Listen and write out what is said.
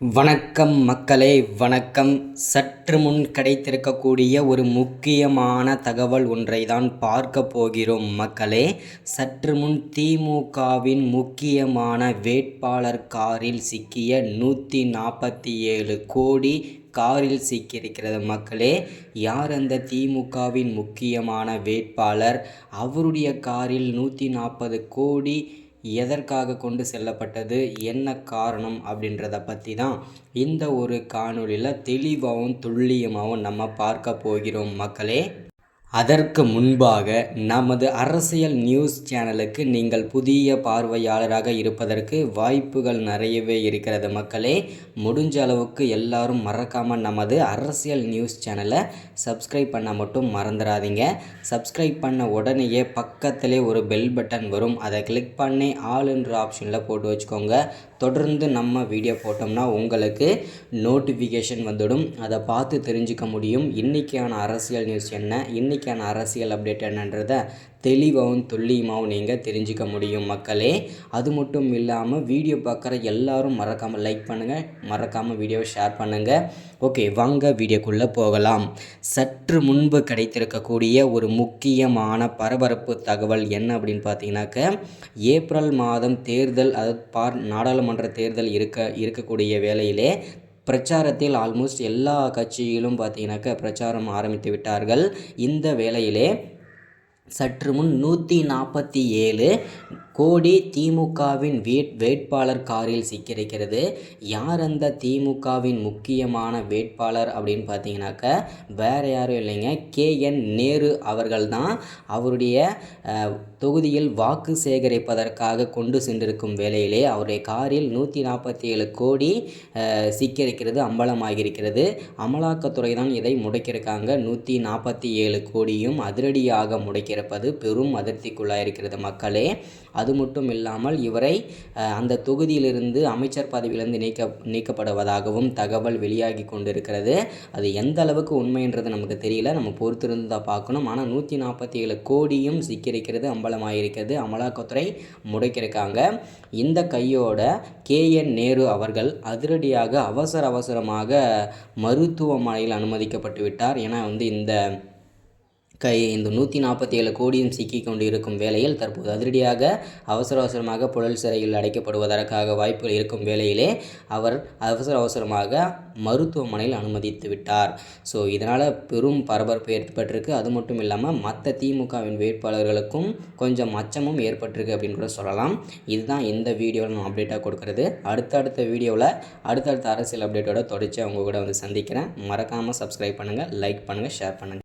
வணக்கம் மக்களே, வணக்கம். சற்று முன் கிடைத்திருக்கக்கூடிய ஒரு முக்கியமான தகவல் ஒன்றை தான் பார்க்க போகிறோம் மக்களே. சற்று முன் திமுகவின் முக்கியமான வேட்பாளர் காரில் சிக்கிய 147 கோடி காரில் சிக்கியிருக்கிறது மக்களே. யார் அந்த திமுகவின் முக்கியமான வேட்பாளர்? அவருடைய காரில் 140 கோடி எதற்காக கொண்டு செல்லப்பட்டது, என்ன காரணம் அப்படின்றத பற்றி தான் இந்த ஒரு காணொளியில் தெளிவாகவும் துல்லியமாகவும் நம்ம பார்க்க போகிறோம் மக்களே. அதற்கு முன்பாக நமது அரசியல் நியூஸ் சேனலுக்கு நீங்கள் புதிய பார்வையாளராக இருப்பதற்கு வாய்ப்புகள் நிறையவே இருக்கிறது மக்களே. முடிஞ்ச அளவுக்கு எல்லாரும் மறக்காமல் நமது அரசியல் நியூஸ் சேனலை சப்ஸ்கிரைப் பண்ண மட்டும் மறந்துடாதீங்க. சப்ஸ்கிரைப் பண்ண உடனேயே பக்கத்திலே ஒரு பெல் பட்டன் வரும், அதை கிளிக் பண்ணி ஆல் என்ற ஆப்ஷனில் போட்டு வச்சுக்கோங்க. தொடர்ந்து நம்ம வீடியோ போட்டோம்னா உங்களுக்கு நோட்டிஃபிகேஷன் வந்துடும், அதை பார்த்து தெரிஞ்சுக்க முடியும். இன்றைக்கான அரசியல் நியூஸ் என்ன, இன்றைக்கான அரசியல் அப்டேட் என்னன்றதை தெளிவாகவும் துல்லியமாகவும் நீங்கள் தெரிஞ்சுக்க முடியும் மக்களே. அது மட்டும் இல்லாமல் வீடியோ பார்க்குற எல்லாரும் மறக்காமல் லைக் பண்ணுங்கள், மறக்காமல் வீடியோவை ஷேர் பண்ணுங்கள். ஓகே, வாங்க வீடியோக்குள்ளே போகலாம். சற்று முன்பு கிடைத்திருக்கக்கூடிய ஒரு முக்கியமான பரபரப்பு தகவல் என்ன அப்படின்னு பார்த்தீங்கன்னாக்க, ஏப்ரல் மாதம் தேர்தல், அதாவது நாடாளுமன்ற தேர்தல் இருக்கக்கூடிய வேளையிலே பிரச்சாரத்தில் ஆல்மோஸ்ட் எல்லா கட்சியிலும் பார்த்தீங்கன்னாக்க பிரச்சாரம் ஆரம்பித்து விட்டார்கள். இந்த வேளையிலே சற்று முன் 147 கோடி திமுகவின் வேட்பாளர் காரில் சிக்கியிருக்கிறது. யார் அந்த திமுகவின் முக்கியமான வேட்பாளர் அப்படின்னு பார்த்தீங்கன்னாக்க வேறு யாரும் இல்லைங்க, KN நேரு அவர்கள் தான். அவருடைய தொகுதியில் வாக்கு சேகரிப்பதற்காக கொண்டு சென்றிருக்கும் வேளையிலே அவருடைய காரில் 147 கோடி சிக்கியிருக்கிறது, அம்பலமாகியிருக்கிறது. அமலாக்கத்துறை தான் இதை முடக்கியிருக்காங்க. 147 கோடியும் அதிரடியாக முடக்கியிருப்பது பெரும் அதிர்ச்சிக்குள்ளாயிருக்கிறது மக்களே. அது மட்டும் இல்லாமல் இவரை அந்த தொகுதியிலிருந்து அமைச்சர் பதவியிலிருந்து நீக்கப்படுவதாகவும் தகவல் வெளியாகி கொண்டிருக்கிறது. அது எந்த அளவுக்கு உண்மைன்றது நமக்கு தெரியல, நம்ம பொறுத்திருந்து தான் பார்க்கணும். ஆனால் 147 கோடியும் சிக்கியிருக்கிறது, அம்பலமாயிருக்கிறது, அமலாக்கத்துறை முடக்கியிருக்காங்க. இந்த கையோட KN நேரு அவர்கள் அதிரடியாக அவசரமாக மருத்துவமனையில் அனுமதிக்கப்பட்டு விட்டார். ஏன்னா இந்த 147 கோடியும் சிக்கி கொண்டு இருக்கும் வேளையில் தற்போது அதிரடியாக அவசரமாக புழல் சிறையில் அடைக்கப்படுவதற்காக வாய்ப்புகள் இருக்கும் வேளையிலே அவர் அவசரமாக மருத்துவமனையில் அனுமதித்து விட்டார். ஸோ இதனால் பெரும் பரபரப்பு ஏற்பட்டிருக்கு. அது மட்டும் இல்லாமல் மற்ற திமுகவின் வேட்பாளர்களுக்கும் கொஞ்சம் அச்சமும் ஏற்பட்டிருக்கு அப்படின்னு கூட சொல்லலாம். இதுதான் இந்த வீடியோவில் நான் அப்டேட்டாக கொடுக்குறது. அடுத்த வீடியோவில் அடுத்தடுத்த அரசியல் அப்டேட்டோட தொடர்ச்சி அவங்க கூட வந்து சந்திக்கிறேன். மறக்காமல் சப்ஸ்கிரைப் பண்ணுங்கள், லைக் பண்ணுங்கள், ஷேர் பண்ணுங்கள்.